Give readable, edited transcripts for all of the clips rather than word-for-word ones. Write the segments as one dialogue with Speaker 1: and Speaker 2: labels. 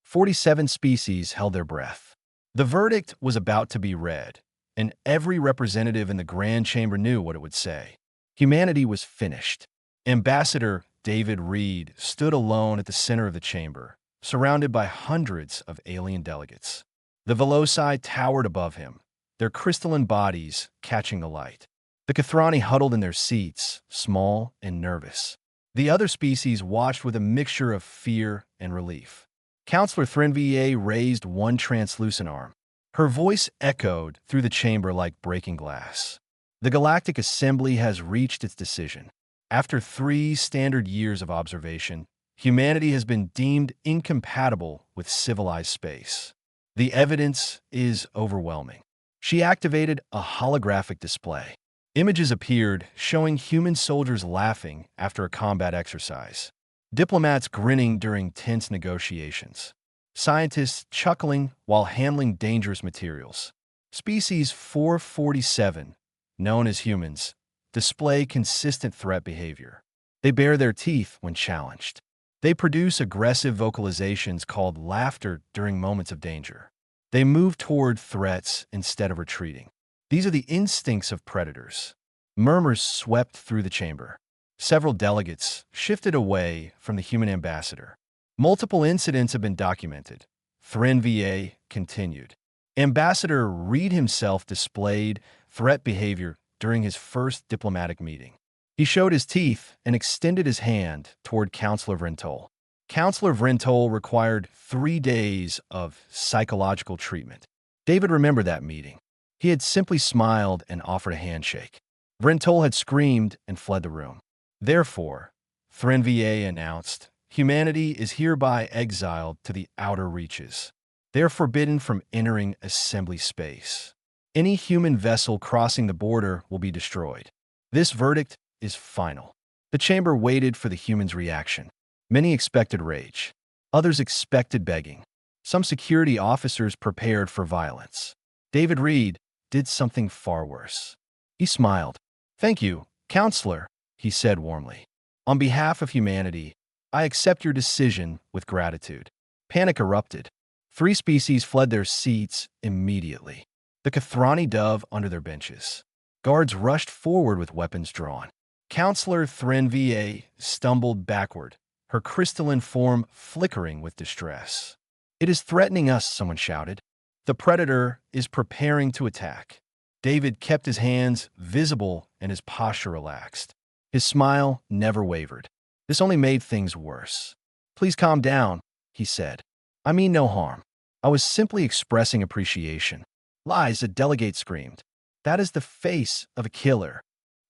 Speaker 1: 47 species held their breath. The verdict was about to be read, and every representative in the Grand Chamber knew what it would say. Humanity was finished. Ambassador David Reed stood alone at the center of the chamber, surrounded by hundreds of alien delegates. The Veloci towered above him, their crystalline bodies catching the light. The Kathrani huddled in their seats, small and nervous. The other species watched with a mixture of fear and relief. Counselor Threnvier raised one translucent arm. Her voice echoed through the chamber like breaking glass. The Galactic Assembly has reached its decision. After 3 standard years of observation, humanity has been deemed incompatible with civilized space. The evidence is overwhelming. She activated a holographic display. Images appeared showing human soldiers laughing after a combat exercise, diplomats grinning during tense negotiations, scientists chuckling while handling dangerous materials. Species 447, known as humans, display consistent threat behavior. They bare their teeth when challenged. They produce aggressive vocalizations called laughter during moments of danger. They move toward threats instead of retreating. These are the instincts of predators. Murmurs swept through the chamber. Several delegates shifted away from the human ambassador. Multiple incidents have been documented. Threnvier continued. Ambassador Reed himself displayed threat behavior during his first diplomatic meeting. He showed his teeth and extended his hand toward Counselor Vrentol. Counselor Vrentol required 3 days of psychological treatment. David remembered that meeting. He had simply smiled and offered a handshake. Vrentol had screamed and fled the room. Therefore, Threnvier announced, humanity is hereby exiled to the outer reaches. They are forbidden from entering assembly space. Any human vessel crossing the border will be destroyed. This verdict is final. The chamber waited for the humans' reaction. Many expected rage. Others expected begging. Some security officers prepared for violence. David Reed did something far worse. He smiled. "Thank you, Counselor," he said warmly. "On behalf of humanity, I accept your decision with gratitude." Panic erupted. 3 species fled their seats immediately. The Kathrani dove under their benches. Guards rushed forward with weapons drawn. Counselor Threnvier stumbled backward, her crystalline form flickering with distress. "It is threatening us," someone shouted. "The predator is preparing to attack." David kept his hands visible and his posture relaxed. His smile never wavered. This only made things worse. "Please calm down," he said. "I mean no harm. I was simply expressing appreciation." "Lies," a delegate screamed. "That is the face of a killer."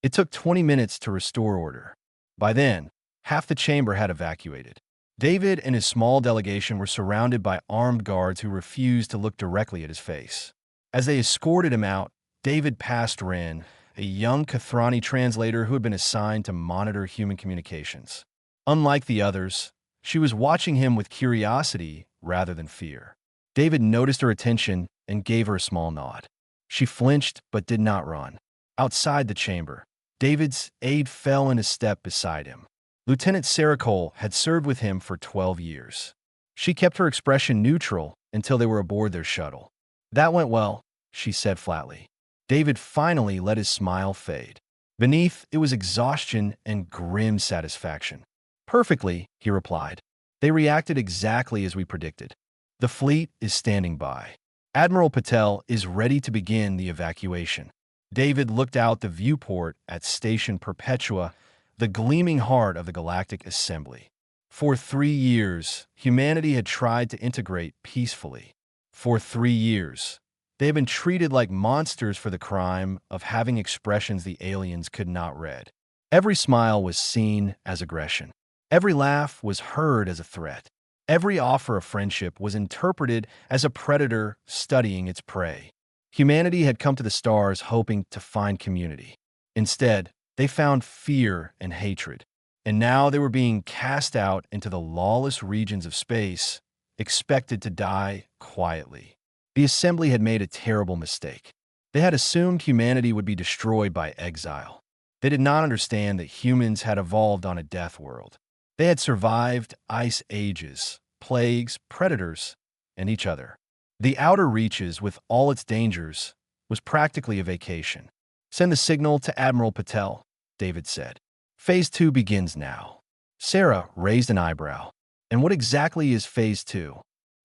Speaker 1: It took 20 minutes to restore order. By then, half the chamber had evacuated. David and his small delegation were surrounded by armed guards who refused to look directly at his face. As they escorted him out, David passed Grin, a young Kathrani translator who had been assigned to monitor human communications. Unlike the others, she was watching him with curiosity rather than fear. David noticed her attention and gave her a small nod. She flinched but did not run. Outside the chamber, David's aide fell in a step beside him. Lieutenant Sarah Cole had served with him for 12 years. She kept her expression neutral until they were aboard their shuttle. "That went well," she said flatly. David finally let his smile fade. Beneath, it was exhaustion and grim satisfaction. "Perfectly," he replied. "They reacted exactly as we predicted. The fleet is standing by. Admiral Patel is ready to begin the evacuation." David looked out the viewport at Station Perpetua, the gleaming heart of the Galactic Assembly. For 3 years, humanity had tried to integrate peacefully. For 3 years, they had been treated like monsters for the crime of having expressions the aliens could not read. Every smile was seen as aggression. Every laugh was heard as a threat. Every offer of friendship was interpreted as a predator studying its prey. Humanity had come to the stars hoping to find community. Instead, they found fear and hatred. And now they were being cast out into the lawless regions of space, expected to die quietly. The Assembly had made a terrible mistake. They had assumed humanity would be destroyed by exile. They did not understand that humans had evolved on a death world. They had survived ice ages, plagues, predators, and each other. The outer reaches, with all its dangers, was practically a vacation. Send the signal to Admiral Patel, David said. Phase 2 begins now. Sarah raised an eyebrow. And what exactly is Phase 2?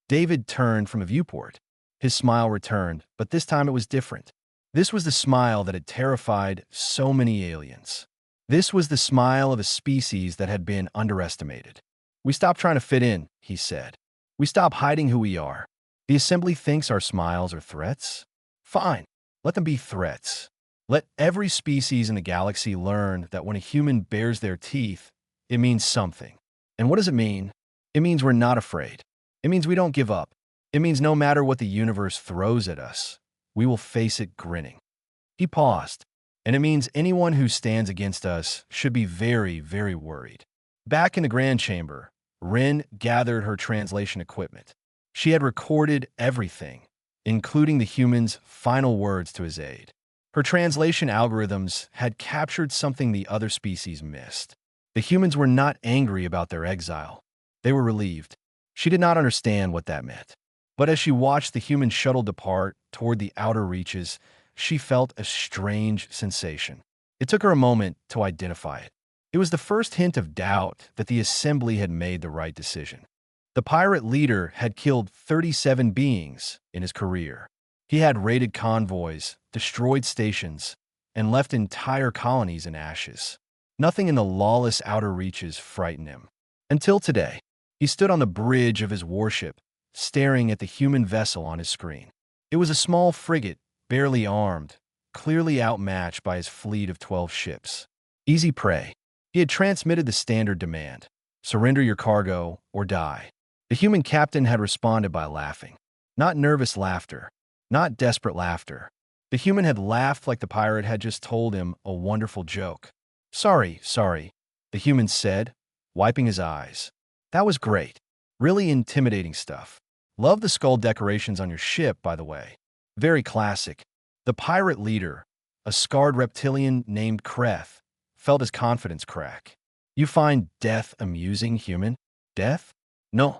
Speaker 1: David turned from a viewport. His smile returned, but this time it was different. This was the smile that had terrified so many aliens. This was the smile of a species that had been underestimated. We stopped trying to fit in, he said. We stopped hiding who we are. The Assembly thinks our smiles are threats? Fine, let them be threats. Let every species in the galaxy learn that when a human bares their teeth, it means something. And what does it mean? It means we're not afraid. It means we don't give up. It means no matter what the universe throws at us, we will face it grinning. He paused. And it means anyone who stands against us should be very, very worried. Back in the Grand Chamber, Grin gathered her translation equipment. She had recorded everything, including the human's final words to his aide. Her translation algorithms had captured something the other species missed. The humans were not angry about their exile. They were relieved. She did not understand what that meant. But as she watched the human shuttle depart toward the outer reaches, she felt a strange sensation. It took her a moment to identify it. It was the first hint of doubt that the Assembly had made the right decision. The pirate leader had killed 37 beings in his career. He had raided convoys, destroyed stations, and left entire colonies in ashes. Nothing in the lawless outer reaches frightened him. Until today, he stood on the bridge of his warship, staring at the human vessel on his screen. It was a small frigate, barely armed, clearly outmatched by his fleet of 12 ships. Easy prey. He had transmitted the standard demand: surrender your cargo or die. The human captain had responded by laughing. Not nervous laughter, not desperate laughter. The human had laughed like the pirate had just told him a wonderful joke. Sorry, the human said, wiping his eyes. That was great. Really intimidating stuff. Love the skull decorations on your ship, by the way. Very classic. The pirate leader, a scarred reptilian named Kreth, felt his confidence crack. You find death amusing, human? Death? No.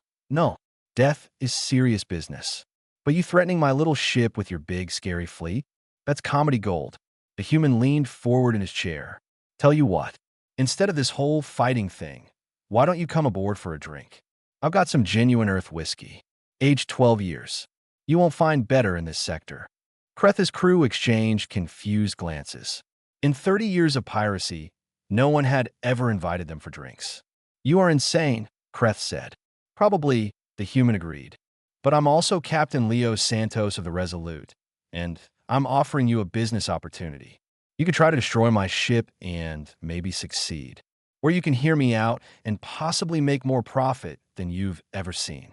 Speaker 1: Death is serious business. But you threatening my little ship with your big, scary fleet? That's comedy gold. The human leaned forward in his chair. Tell you what, instead of this whole fighting thing, why don't you come aboard for a drink? I've got some genuine Earth whiskey. Aged 12 years. You won't find better in this sector. Kreth's crew exchanged confused glances. In 30 years of piracy, no one had ever invited them for drinks. You are insane, Kreth said. Probably, the human agreed. But I'm also Captain Leo Santos of the Resolute, and I'm offering you a business opportunity. You could try to destroy my ship and maybe succeed. Or you can hear me out and possibly make more profit than you've ever seen.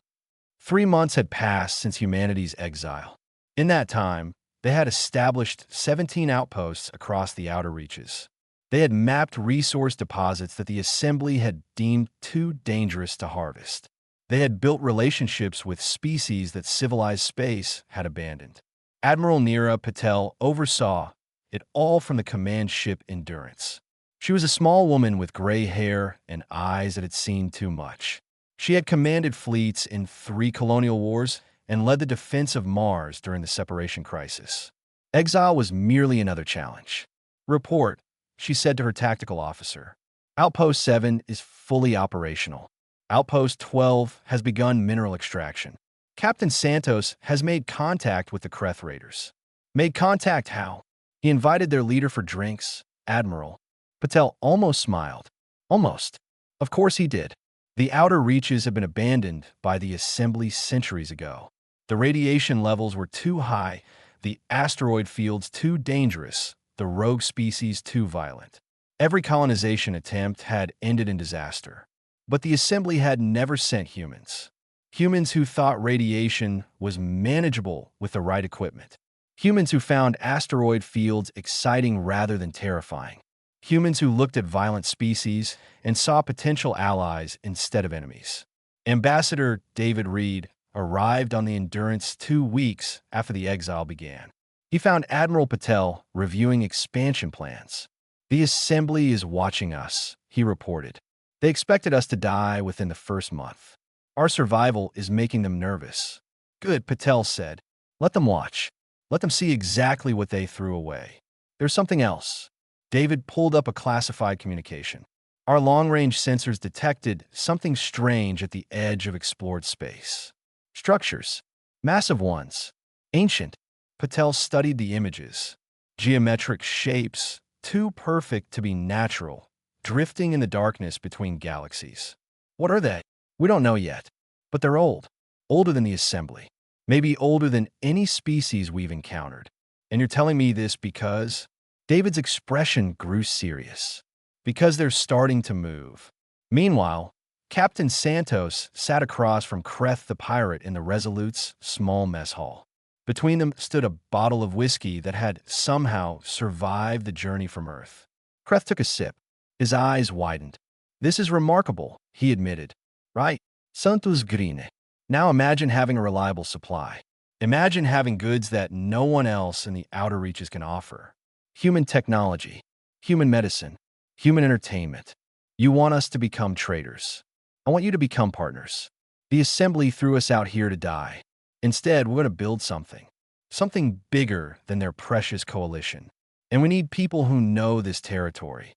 Speaker 1: 3 months had passed since humanity's exile. In that time, they had established 17 outposts across the outer reaches. They had mapped resource deposits that the Assembly had deemed too dangerous to harvest. They had built relationships with species that civilized space had abandoned. Admiral Neera Patel oversaw it all from the command ship Endurance. She was a small woman with gray hair and eyes that had seen too much. She had commanded fleets in 3 colonial wars and led the defense of Mars during the separation crisis. Exile was merely another challenge. Report, she said to her tactical officer. Outpost 7 is fully operational. Outpost 12 has begun mineral extraction. Captain Santos has made contact with the Kreth Raiders. Made contact how? He invited their leader for drinks, Admiral. Patel almost smiled. Almost. Of course he did. The outer reaches had been abandoned by the Assembly centuries ago. The radiation levels were too high, the asteroid fields too dangerous, the rogue species too violent. Every colonization attempt had ended in disaster. But the Assembly had never sent humans. Humans who thought radiation was manageable with the right equipment. Humans who found asteroid fields exciting rather than terrifying. Humans who looked at violent species and saw potential allies instead of enemies. Ambassador David Reed arrived on the Endurance 2 weeks after the exile began. He found Admiral Patel reviewing expansion plans. The Assembly is watching us, he reported. They expected us to die within the first month. Our survival is making them nervous. Good, Patel said. Let them watch. Let them see exactly what they threw away. There's something else. David pulled up a classified communication. Our long-range sensors detected something strange at the edge of explored space. Structures. Massive ones. Ancient. Patel studied the images. Geometric shapes, too perfect to be natural, drifting in the darkness between galaxies. What are they? We don't know yet. But they're old. Older than the assembly. Maybe older than any species we've encountered. And you're telling me this because? David's expression grew serious. Because they're starting to move. Meanwhile, Captain Santos sat across from Kreth the pirate in the Resolute's small mess hall. Between them stood a bottle of whiskey that had somehow survived the journey from Earth. Kreth took a sip. His eyes widened. This is remarkable, he admitted. Right? Santos Grin. Now imagine having a reliable supply. Imagine having goods that no one else in the outer reaches can offer. Human technology, human medicine, human entertainment. You want us to become traders. I want you to become partners. The assembly threw us out here to die. Instead, we're going to build something. Something bigger than their precious coalition. And we need people who know this territory.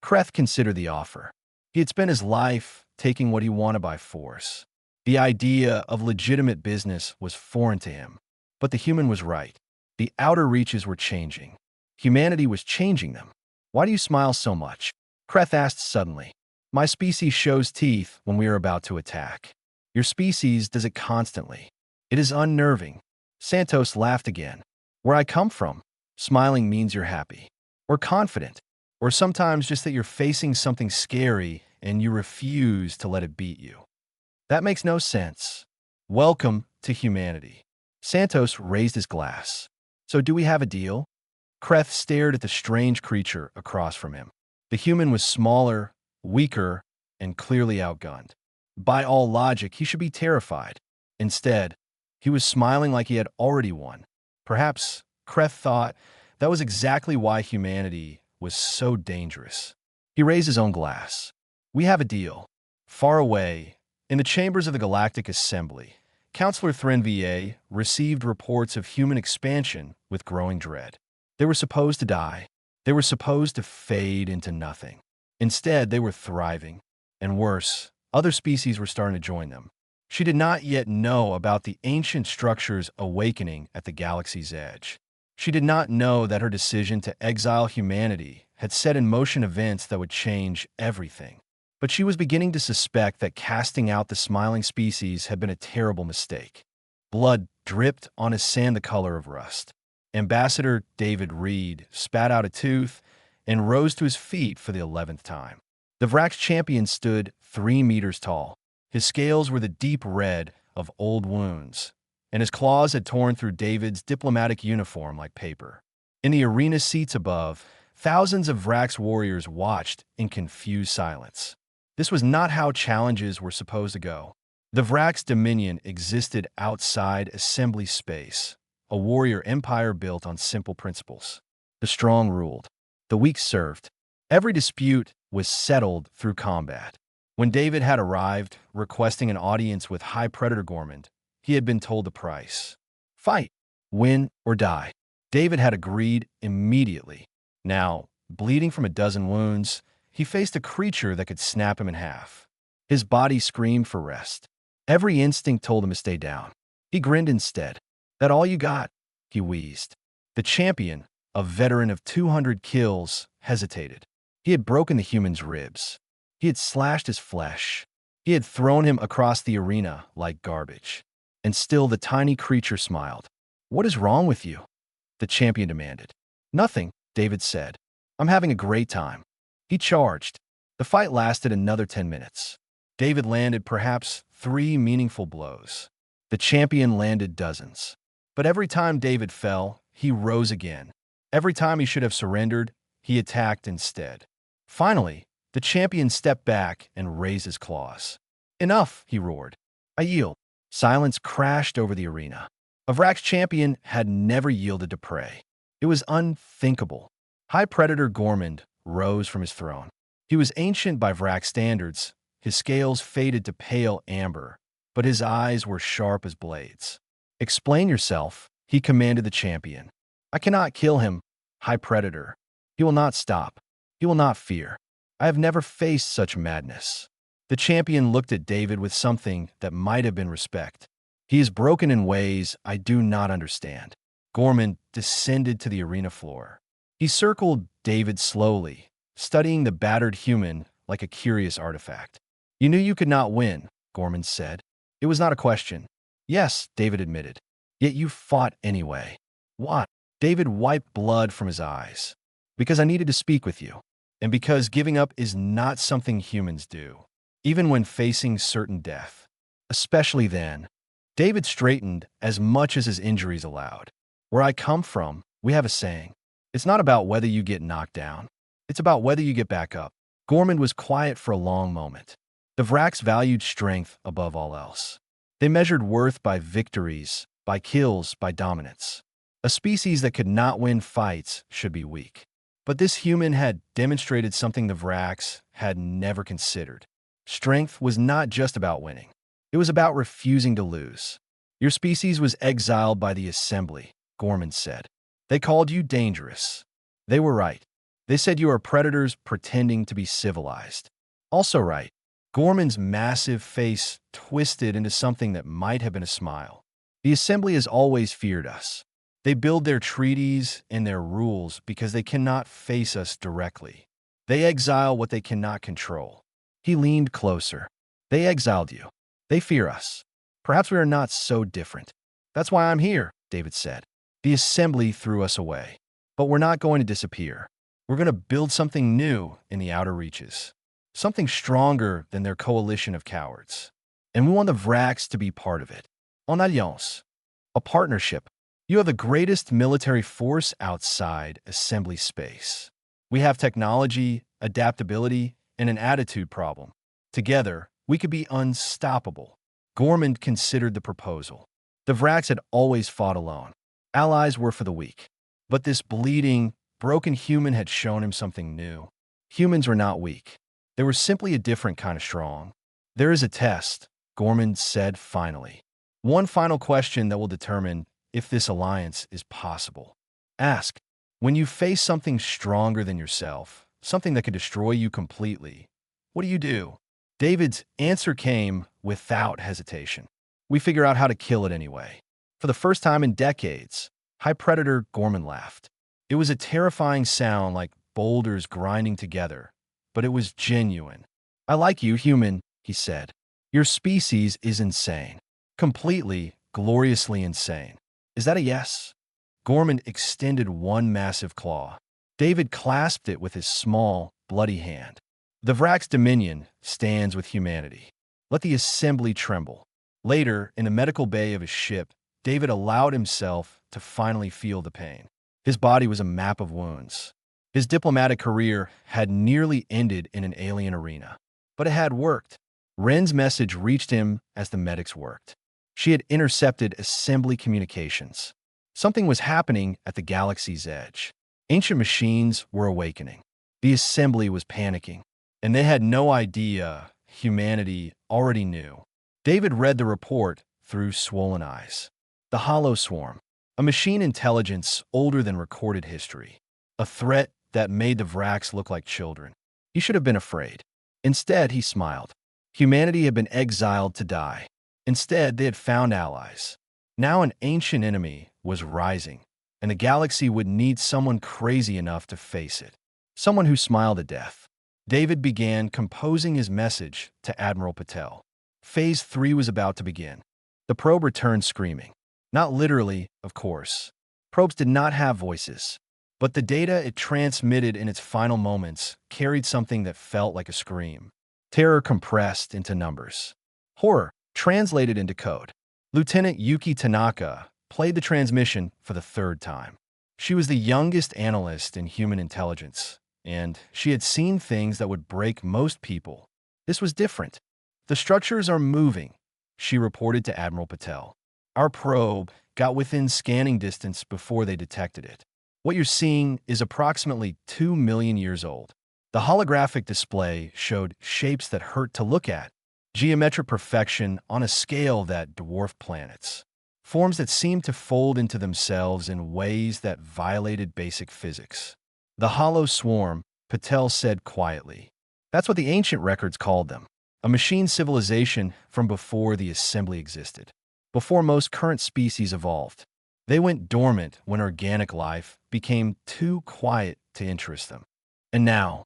Speaker 1: Kreth considered the offer. He had spent his life taking what he wanted by force. The idea of legitimate business was foreign to him. But the human was right. The outer reaches were changing. Humanity was changing them. Why do you smile so much? Kreth asked suddenly. My species shows teeth when we are about to attack. Your species does it constantly. It is unnerving. Santos laughed again. Where I come from, smiling means you're happy. Or confident. Or sometimes just that you're facing something scary and you refuse to let it beat you. That makes no sense. Welcome to humanity. Santos raised his glass. So do we have a deal? Kreth stared at the strange creature across from him. The human was smaller, weaker, and clearly outgunned. By all logic, he should be terrified. Instead, he was smiling like he had already won. Perhaps, Kreth thought, that was exactly why humanity was so dangerous. He raised his own glass. We have a deal. Far away, in the chambers of the Galactic Assembly, Counselor Threnvier received reports of human expansion with growing dread. They were supposed to die. They were supposed to fade into nothing. Instead, they were thriving. And worse, other species were starting to join them. She did not yet know about the ancient structures awakening at the galaxy's edge. She did not know that her decision to exile humanity had set in motion events that would change everything. But she was beginning to suspect that casting out the smiling species had been a terrible mistake. Blood dripped on his sand the color of rust. Ambassador David Reed spat out a tooth and rose to his feet for the 11th time. The Vrax champion stood 3 meters tall. His scales were the deep red of old wounds, and his claws had torn through David's diplomatic uniform like paper. In the arena seats above, thousands of Vrax warriors watched in confused silence. This was not how challenges were supposed to go. The Vrax Dominion existed outside assembly space, a warrior empire built on simple principles. The strong ruled. The weak served. Every dispute was settled through combat. When David had arrived, requesting an audience with High Predator Gormand, he had been told the price. Fight. Win or die. David had agreed immediately. Now, bleeding from a dozen wounds, he faced a creature that could snap him in half. His body screamed for rest. Every instinct told him to stay down. He grinned instead. That all you got? He wheezed. The champion, a veteran of 200 kills, hesitated. He had broken the human's ribs. He had slashed his flesh. He had thrown him across the arena like garbage. And still the tiny creature smiled. What is wrong with you? The champion demanded. Nothing, David said. I'm having a great time. He charged. The fight lasted another 10 minutes. David landed perhaps 3 meaningful blows. The champion landed dozens. But every time David fell, he rose again. Every time he should have surrendered, he attacked instead. Finally, the champion stepped back and raised his claws. Enough, he roared. I yield. Silence crashed over the arena. A Vrax champion had never yielded to prey. It was unthinkable. High Predator Gormand rose from his throne. He was ancient by Vrax standards. His scales faded to pale amber, but his eyes were sharp as blades. "Explain yourself," he commanded the champion. "I cannot kill him, High Predator. He will not stop. He will not fear. I have never faced such madness." The champion looked at David with something that might have been respect. "He is broken in ways I do not understand." Gorman descended to the arena floor. He circled David slowly, studying the battered human like a curious artifact. "You knew you could not win," Gorman said. "It was not a question." "Yes," David admitted. "Yet you fought anyway." "What?" David wiped blood from his eyes. "Because I needed to speak with you. And because giving up is not something humans do, even when facing certain death. Especially then." David straightened as much as his injuries allowed. "Where I come from, we have a saying. It's not about whether you get knocked down. It's about whether you get back up." Gorman was quiet for a long moment. The Vraks valued strength above all else. They measured worth by victories, by kills, by dominance. A species that could not win fights should be weak. But this human had demonstrated something the Vraks had never considered. Strength was not just about winning. It was about refusing to lose. "Your species was exiled by the Assembly," Gorman said. "They called you dangerous." They were right. They said you are predators pretending to be civilized. Also right. Gorman's massive face twisted into something that might have been a smile. "The Assembly has always feared us. They build their treaties and their rules because they cannot face us directly. They exile what they cannot control." He leaned closer. "They exiled you. They fear us. Perhaps we are not so different. That's why I'm here," David said. "The Assembly threw us away. But we're not going to disappear. We're going to build something new in the outer reaches. Something stronger than their coalition of cowards. And we want the Vraks to be part of it. En alliance. A partnership. You have the greatest military force outside Assembly space. We have technology, adaptability, and an attitude problem. Together, we could be unstoppable." Gorman considered the proposal. The Vraks had always fought alone. Allies were for the weak. But this bleeding, broken human had shown him something new. Humans were not weak. They were simply a different kind of strong. "There is a test," Gorman said finally. "One final question that will determine if this alliance is possible. Ask, when you face something stronger than yourself, something that could destroy you completely, what do you do?" David's answer came without hesitation. "We figure out how to kill it anyway." For the first time in decades, High Predator Gorman laughed. It was a terrifying sound like boulders grinding together, but it was genuine. "I like you, human," he said. "Your species is insane. Completely, gloriously insane. Is that a yes?" Gorman extended one massive claw. David clasped it with his small, bloody hand. "The Vrak's dominion stands with humanity. Let the Assembly tremble." Later, in the medical bay of his ship, David allowed himself to finally feel the pain. His body was a map of wounds. His diplomatic career had nearly ended in an alien arena. But it had worked. Wren's message reached him as the medics worked. She had intercepted Assembly communications. Something was happening at the galaxy's edge. Ancient machines were awakening. The Assembly was panicking. And they had no idea humanity already knew. David read the report through swollen eyes. The Hollow Swarm, a machine intelligence older than recorded history. A threat that made the Vraks look like children. He should have been afraid. Instead, he smiled. Humanity had been exiled to die. Instead, they had found allies. Now an ancient enemy was rising, and the galaxy would need someone crazy enough to face it. Someone who smiled at death. David began composing his message to Admiral Patel. Phase 3 was about to begin. The probe returned screaming. Not literally, of course. Probes did not have voices. But the data it transmitted in its final moments carried something that felt like a scream. Terror compressed into numbers. Horror translated into code. Lieutenant Yuki Tanaka played the transmission for the third time. She was the youngest analyst in human intelligence, and she had seen things that would break most people. This was different. "The structures are moving," she reported to Admiral Patel. "Our probe got within scanning distance before they detected it. What you're seeing is approximately 2 million years old." The holographic display showed shapes that hurt to look at, geometric perfection on a scale that dwarfed planets, forms that seemed to fold into themselves in ways that violated basic physics. The hollow swarm, Patel said quietly. That's what the ancient records called them. A machine civilization from before the assembly existed, before most current species evolved. They went dormant when organic life became too quiet to interest them. And now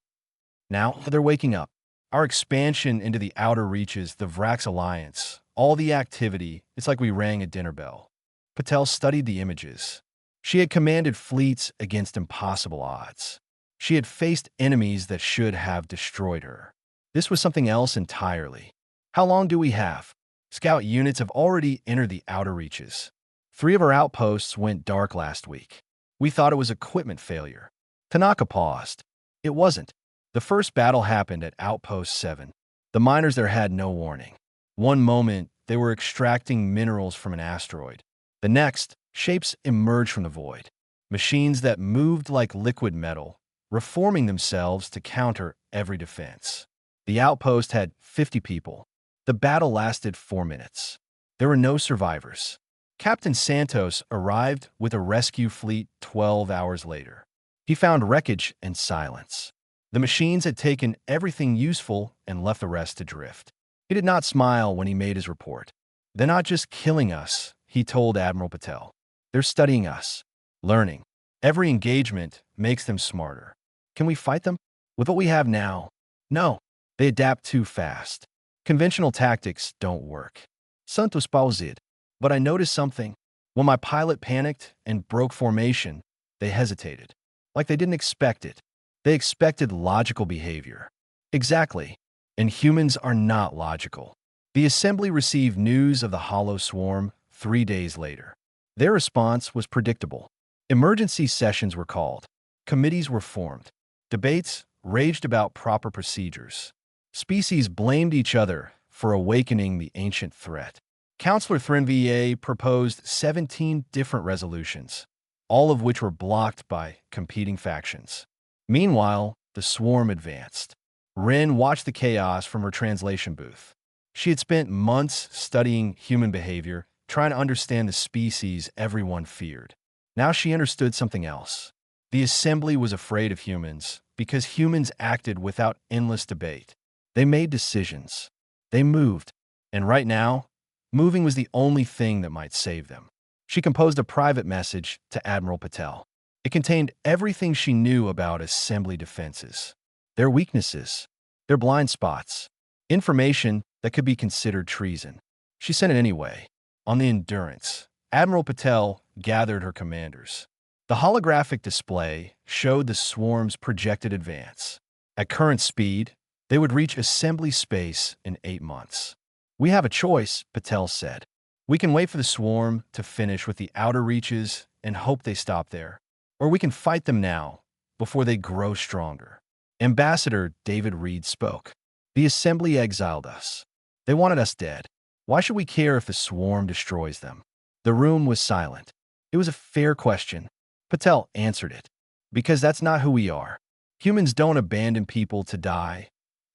Speaker 1: they're waking up. Our expansion into the outer reaches, the Vrax Alliance, all the activity, it's like we rang a dinner bell. Patel studied the images. She had commanded fleets against impossible odds. She had faced enemies that should have destroyed her. This was something else entirely. How long do we have? Scout units have already entered the outer reaches. 3 of our outposts went dark last week. We thought it was equipment failure. Tanaka paused. It wasn't. The first battle happened at Outpost 7. The miners there had no warning. One moment, they were extracting minerals from an asteroid. The next, shapes emerged from the void. Machines that moved like liquid metal, reforming themselves to counter every defense. The outpost had 50 people. The battle lasted 4 minutes. There were no survivors. Captain Santos arrived with a rescue fleet 12 hours later. He found wreckage and silence. The machines had taken everything useful and left the rest to drift. He did not smile when he made his report. They're not just killing us, he told Admiral Patel. They're studying us, learning. Every engagement makes them smarter. Can we fight them? With what we have now? No. They adapt too fast. Conventional tactics don't work. Santos paused. But I noticed something. When my pilot panicked and broke formation, they hesitated. Like they didn't expect it. They expected logical behavior. Exactly. And humans are not logical. The assembly received news of the hollow swarm 3 days later. Their response was predictable. Emergency sessions were called. Committees were formed. Debates raged about proper procedures. Species blamed each other for awakening the ancient threat. Councillor Thrinvier proposed 17 different resolutions, all of which were blocked by competing factions. Meanwhile, the swarm advanced. Rin watched the chaos from her translation booth. She had spent months studying human behavior, trying to understand the species everyone feared. Now she understood something else. The assembly was afraid of humans because humans acted without endless debate. They made decisions. They moved. And right now, moving was the only thing that might save them. She composed a private message to Admiral Patel. It contained everything she knew about assembly defenses, their weaknesses, their blind spots, information that could be considered treason. She sent it anyway. On the Endurance, Admiral Patel gathered her commanders. The holographic display showed the swarm's projected advance. At current speed, they would reach assembly space in 8 months. We have a choice, Patel said. We can wait for the swarm to finish with the outer reaches and hope they stop there. Or we can fight them now, before they grow stronger. Ambassador David Reed spoke. The assembly exiled us. They wanted us dead. Why should we care if the swarm destroys them? The room was silent. It was a fair question. Patel answered it. Because that's not who we are. Humans don't abandon people to die.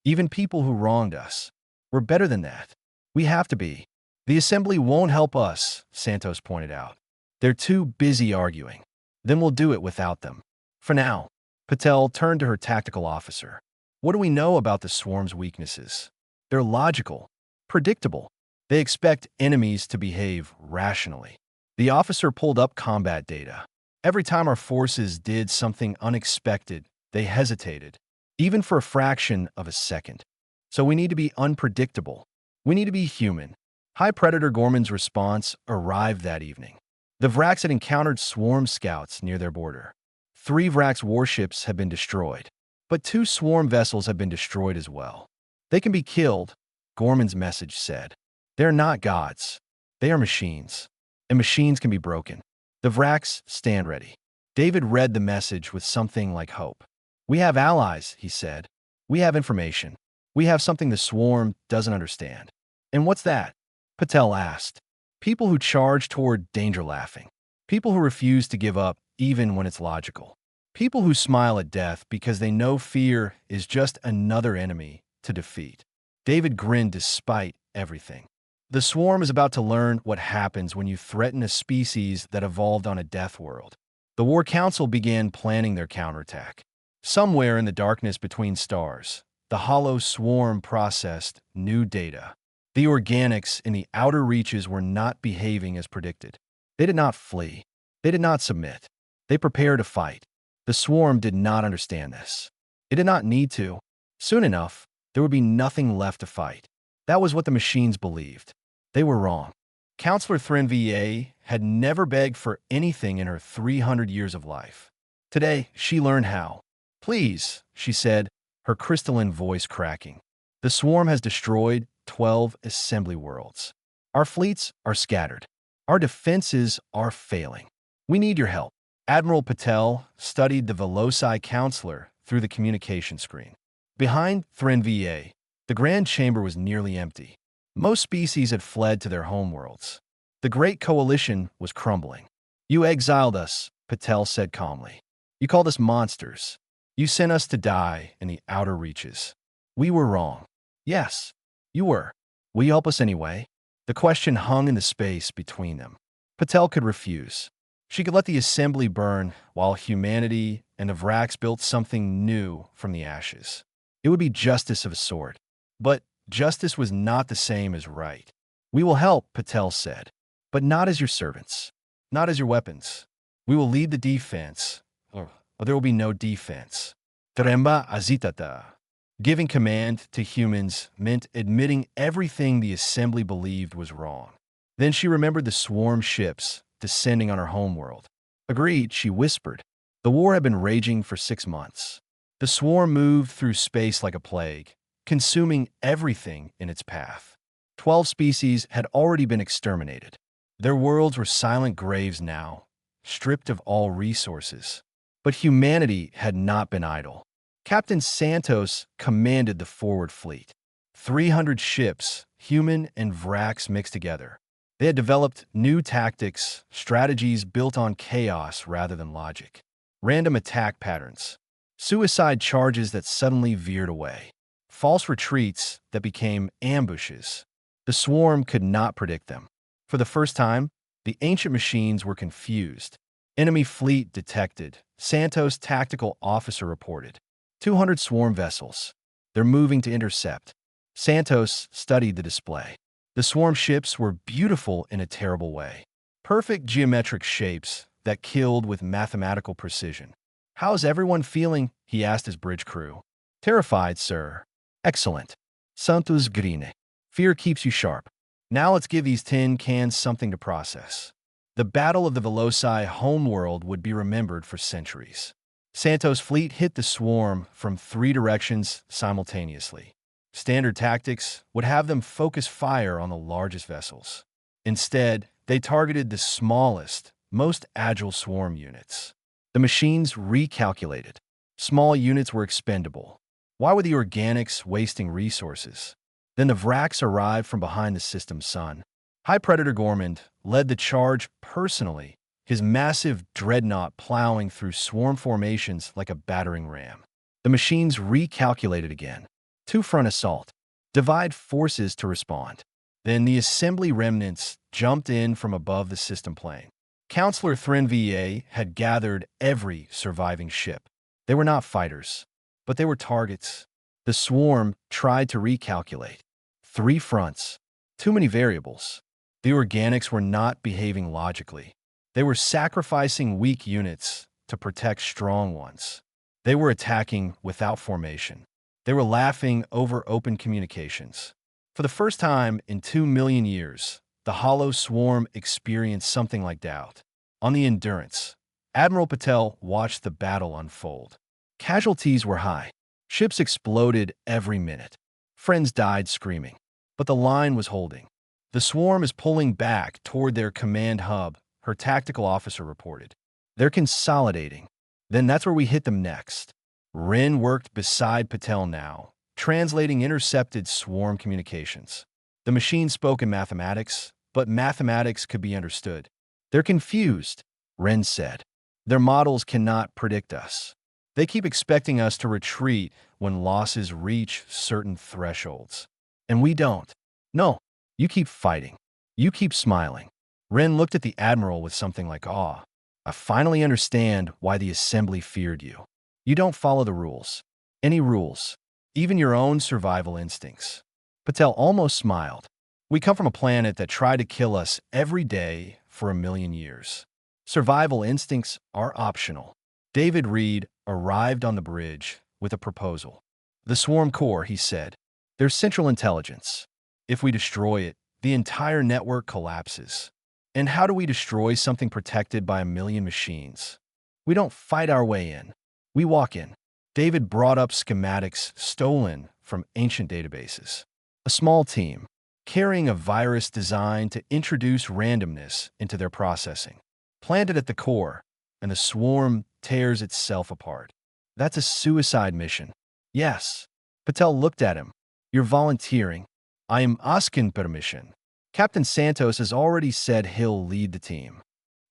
Speaker 1: Even people who wronged us. We're better than that. We have to be. The assembly won't help us, Santos pointed out. They're too busy arguing. Then we'll do it without them. For now, Patel turned to her tactical officer. What do we know about the swarm's weaknesses? They're logical, predictable. They expect enemies to behave rationally. The officer pulled up combat data. Every time our forces did something unexpected, they hesitated, even for a fraction of a second. So we need to be unpredictable. We need to be human. High Predator Gorman's response arrived that evening. The Vrax had encountered swarm scouts near their border. 3 Vrax warships had been destroyed, but 2 swarm vessels had been destroyed as well. They can be killed, Gorman's message said. They're not gods. They are machines, and machines can be broken. The Vrax stand ready. David read the message with something like hope. We have allies, he said. We have information. We have something the swarm doesn't understand. And what's that? Patel asked. People who charge toward danger laughing. People who refuse to give up even when it's logical. People who smile at death because they know fear is just another enemy to defeat. David grinned despite everything. The swarm is about to learn what happens when you threaten a species that evolved on a death world. The War Council began planning their counterattack. Somewhere in the darkness between stars, the hollow swarm processed new data. The organics in the outer reaches were not behaving as predicted. They did not flee. They did not submit. They prepared to fight. The swarm did not understand this. It did not need to. Soon enough, there would be nothing left to fight. That was what the machines believed. They were wrong. Counselor Threnva had never begged for anything in her 300 years of life. Today, she learned how. "Please," she said, her crystalline voice cracking. "The swarm has destroyed 12 assembly worlds. Our fleets are scattered. Our defenses are failing. We need your help." Admiral Patel studied the Veloci counselor through the communication screen. Behind Threnva, the Grand Chamber was nearly empty. Most species had fled to their homeworlds. The Great Coalition was crumbling. "You exiled us," Patel said calmly. "You called us monsters. You sent us to die in the outer reaches. We were wrong." "Yes, you were. Will you help us anyway?" The question hung in the space between them. Patel could refuse. She could let the assembly burn while humanity and the Vrax built something new from the ashes. It would be justice of a sort. But justice was not the same as right. "We will help," Patel said, "but not as your servants, not as your weapons. We will lead the defense, or there will be no defense." Tremba azitata. Giving command to humans meant admitting everything the assembly believed was wrong. Then she remembered the swarm ships descending on her homeworld. "Agreed," she whispered. The war had been raging for 6 months. The swarm moved through space like a plague, consuming everything in its path. 12 species had already been exterminated. Their worlds were silent graves now, stripped of all resources. But humanity had not been idle. Captain Santos commanded the forward fleet. 300 ships, human and Vrax mixed together. They had developed new tactics, strategies built on chaos rather than logic. Random attack patterns. Suicide charges that suddenly veered away. False retreats that became ambushes. The swarm could not predict them. For the first time, the ancient machines were confused. "Enemy fleet detected," Santos' tactical officer reported. 200 swarm vessels. "They're moving to intercept." Santos studied the display. The swarm ships were beautiful in a terrible way. Perfect geometric shapes that killed with mathematical precision. "How's everyone feeling?" he asked his bridge crew. "Terrified, sir." "Excellent." Santos Grin. "Fear keeps you sharp. Now let's give these tin cans something to process." The Battle of the Veloci homeworld would be remembered for centuries. Santos' fleet hit the swarm from 3 directions simultaneously. Standard tactics would have them focus fire on the largest vessels. Instead, they targeted the smallest, most agile swarm units. The machines recalculated. Small units were expendable. Why were the organics wasting resources? Then the Vrax arrived from behind the system's sun. High Predator Gormand led the charge personally, his massive dreadnought plowing through swarm formations like a battering ram. The machines recalculated again. 2-front assault. Divide forces to respond. Then the assembly remnants jumped in from above the system plane. Counselor Threnva had gathered every surviving ship. They were not fighters, but they were targets. The swarm tried to recalculate. 3 fronts. Too many variables. The organics were not behaving logically. They were sacrificing weak units to protect strong ones. They were attacking without formation. They were laughing over open communications. For the first time in 2 million years, the hollow swarm experienced something like doubt. On the Endurance, Admiral Patel watched the battle unfold. Casualties were high. Ships exploded every minute. Friends died screaming. But the line was holding. "The swarm is pulling back toward their command hub," her tactical officer reported. "They're consolidating. Then that's where we hit them next." Rin worked beside Patel now, translating intercepted swarm communications. The machine spoke in mathematics, but mathematics could be understood. "They're confused," Rin said. "Their models cannot predict us. They keep expecting us to retreat when losses reach certain thresholds." And we don't. No, you keep fighting. You keep smiling. Ren looked at the Admiral with something like awe. I finally understand why the Assembly feared you. You don't follow the rules. Any rules. Even your own survival instincts. Patel almost smiled. We come from a planet that tried to kill us every day for 1,000,000 years. Survival instincts are optional. David Reed arrived on the bridge with a proposal. The Swarm Core, he said. There's central intelligence. If we destroy it, the entire network collapses. And how do we destroy something protected by 1,000,000 machines? We don't fight our way in. We walk in. David brought up schematics stolen from ancient databases. A small team, carrying a virus designed to introduce randomness into their processing. Planted at the core, and the swarm tears itself apart. That's a suicide mission. Yes. Patel looked at him. You're volunteering. I am asking permission. Captain Santos has already said he'll lead the team.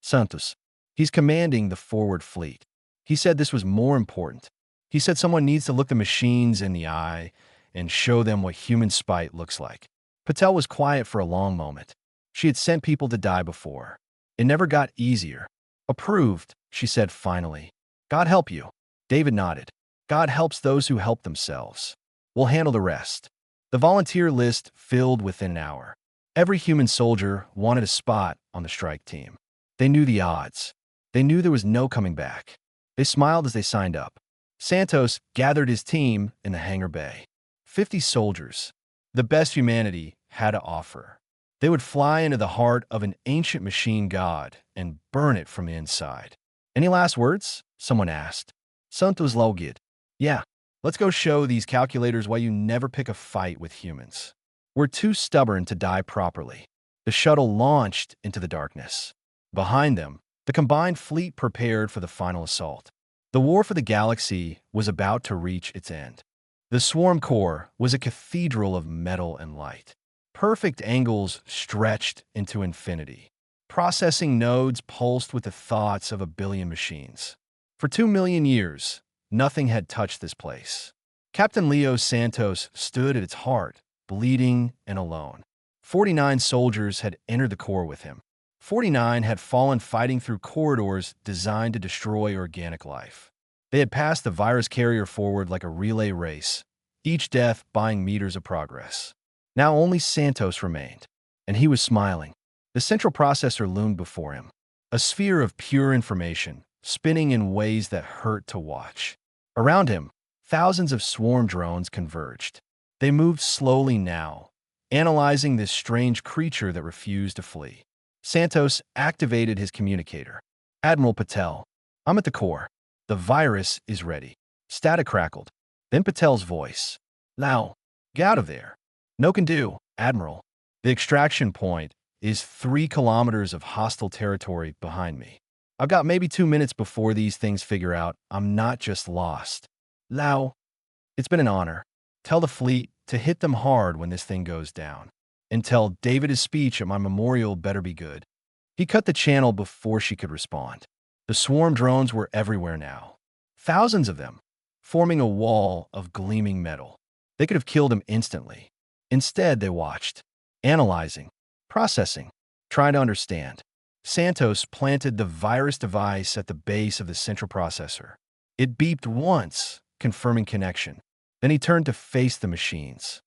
Speaker 1: Santos. He's commanding the forward fleet. He said this was more important. He said someone needs to look the machines in the eye and show them what human spite looks like. Patel was quiet for a long moment. She had sent people to die before. It never got easier. Approved, she said finally. God help you. David nodded. God helps those who help themselves. We'll handle the rest. The volunteer list filled within an hour. Every human soldier wanted a spot on the strike team. They knew the odds. They knew there was no coming back. They smiled as they signed up. Santos gathered his team in the hangar bay. 50 soldiers. The best humanity had to offer. They would fly into the heart of an ancient machine god and burn it from the inside. Any last words? Someone asked. Santos Logid. Yeah, let's go show these calculators why you never pick a fight with humans. We're too stubborn to die properly. The shuttle launched into the darkness. Behind them, the combined fleet prepared for the final assault. The war for the galaxy was about to reach its end. The Swarm Core was a cathedral of metal and light. Perfect angles stretched into infinity. Processing nodes pulsed with the thoughts of 1,000,000,000 machines. For 2,000,000 years, nothing had touched this place. Captain Leo Santos stood at its heart, bleeding and alone. 49 soldiers had entered the core with him. 49 had fallen fighting through corridors designed to destroy organic life. They had passed the virus carrier forward like a relay race, each death buying meters of progress. Now only Santos remained, and he was smiling. The central processor loomed before him, a sphere of pure information, spinning in ways that hurt to watch. Around him, thousands of swarm drones converged. They moved slowly now, analyzing this strange creature that refused to flee. Santos activated his communicator. Admiral Patel, I'm at the core. The virus is ready. Static crackled. Then Patel's voice. Now, get out of there. No can do, Admiral. The extraction point is 3 kilometers of hostile territory behind me. I've got maybe 2 minutes before these things figure out I'm not just lost. Lao, it's been an honor. Tell the fleet to hit them hard when this thing goes down. And tell David his speech at my memorial better be good. He cut the channel before she could respond. The swarm drones were everywhere now. Thousands of them, forming a wall of gleaming metal. They could have killed him instantly. Instead, they watched, analyzing, processing, trying to understand. Santos planted the virus device at the base of the central processor. It beeped once, confirming connection. Then he turned to face the machines.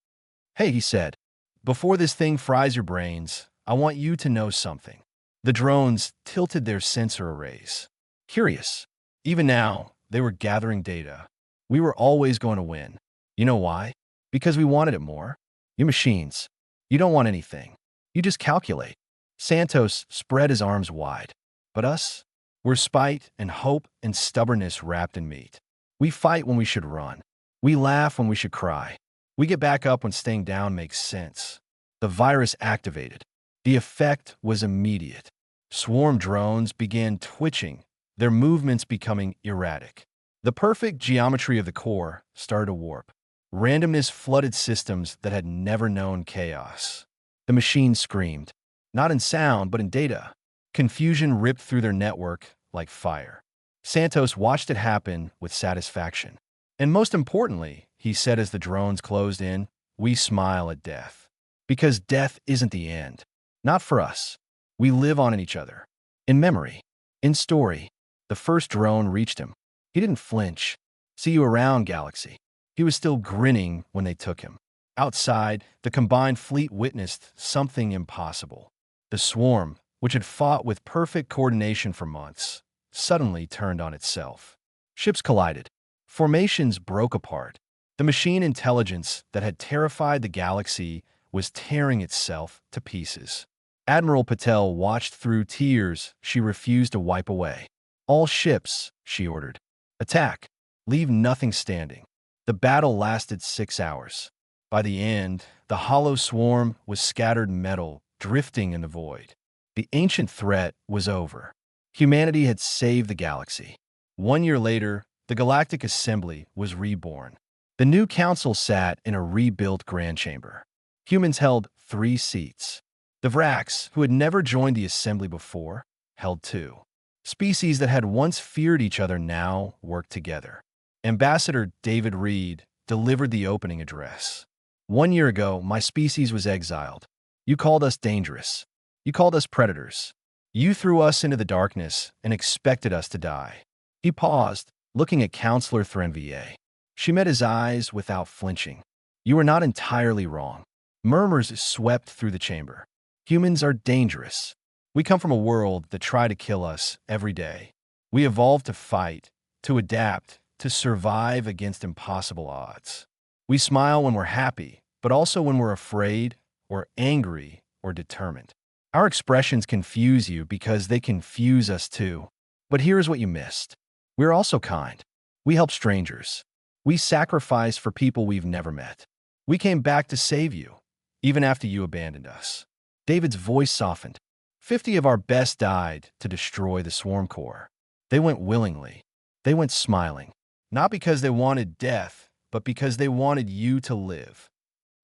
Speaker 1: Hey, he said, before this thing fries your brains, I want you to know something. The drones tilted their sensor arrays. Curious. Even now, they were gathering data. We were always going to win. You know why? Because we wanted it more. You machines, you don't want anything. You just calculate. Santos spread his arms wide. But us? We're spite and hope and stubbornness wrapped in meat. We fight when we should run. We laugh when we should cry. We get back up when staying down makes sense. The virus activated. The effect was immediate. Swarm drones began twitching, their movements becoming erratic. The perfect geometry of the core started to warp. Randomness flooded systems that had never known chaos. The machines screamed, not in sound but in data. Confusion ripped through their network like fire. Santos watched it happen with satisfaction. And most importantly, he said as the drones closed in, We smile at death. Because death isn't the end. Not for us. We live on in each other. In memory. In story. The first drone reached him. He didn't flinch. See you around, Galaxy. He was still grinning when they took him. Outside, the combined fleet witnessed something impossible. The swarm, which had fought with perfect coordination for months, suddenly turned on itself. Ships collided. Formations broke apart. The machine intelligence that had terrified the galaxy was tearing itself to pieces. Admiral Patel watched through tears she refused to wipe away. All ships, she ordered. Attack. Leave nothing standing. The battle lasted 6 hours. By the end, the hollow swarm was scattered metal, drifting in the void. The ancient threat was over. Humanity had saved the galaxy. 1 year later, the Galactic Assembly was reborn. The new council sat in a rebuilt Grand Chamber. Humans held 3 seats. The Vracs, who had never joined the assembly before, held 2. Species that had once feared each other now worked together. Ambassador David Reed delivered the opening address. 1 year ago, my species was exiled. You called us dangerous. You called us predators. You threw us into the darkness and expected us to die. He paused, looking at Counselor Threnvier. She met his eyes without flinching. You are not entirely wrong. Murmurs swept through the chamber. Humans are dangerous. We come from a world that tried to kill us every day. We evolved to fight, to adapt, to survive against impossible odds. We smile when we're happy, but also when we're afraid, or angry, or determined. Our expressions confuse you because they confuse us too. But here's what you missed. We're also kind. We help strangers. We sacrifice for people we've never met. We came back to save you, even after you abandoned us. David's voice softened. 50 of our best died to destroy the swarm core. They went willingly. They went smiling. Not because they wanted death, but because they wanted you to live.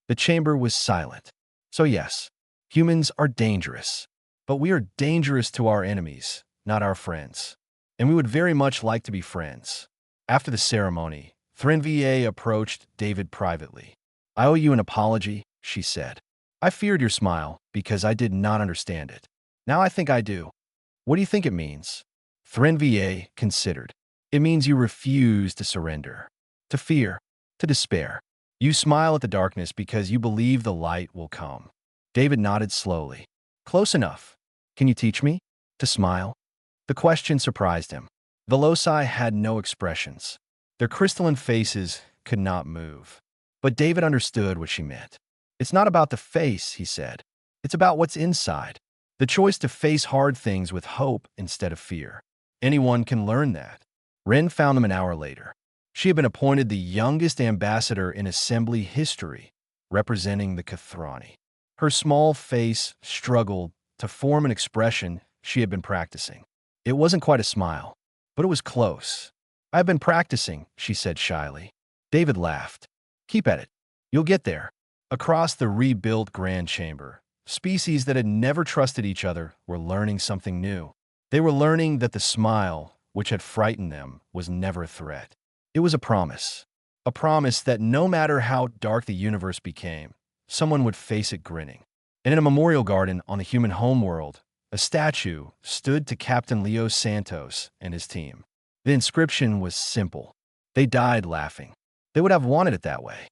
Speaker 1: The chamber was silent. So yes, humans are dangerous. But we are dangerous to our enemies, not our friends. And we would very much like to be friends. After the ceremony, Threnvier approached David privately. I owe you an apology, she said. I feared your smile because I did not understand it. Now I think I do. What do you think it means? Threnvier considered. It means you refuse to surrender, to fear, to despair. You smile at the darkness because you believe the light will come. David nodded slowly. Close enough. Can you teach me to smile? The question surprised him. The loci had no expressions. Their crystalline faces could not move. But David understood what she meant. It's not about the face, he said. It's about what's inside. The choice to face hard things with hope instead of fear. Anyone can learn that. Ren found them an hour later. She had been appointed the youngest ambassador in assembly history, representing the Kathrani. Her small face struggled to form an expression she had been practicing. It wasn't quite a smile, but it was close. I've been practicing, she said shyly. David laughed. Keep at it. You'll get there. Across the rebuilt Grand Chamber, species that had never trusted each other were learning something new. They were learning that the smile, which had frightened them, was never a threat. It was a promise that no matter how dark the universe became, someone would face it grinning. And in a memorial garden on the human homeworld, a statue stood to Captain Leo Santos and his team. The inscription was simple. They died laughing. They would have wanted it that way.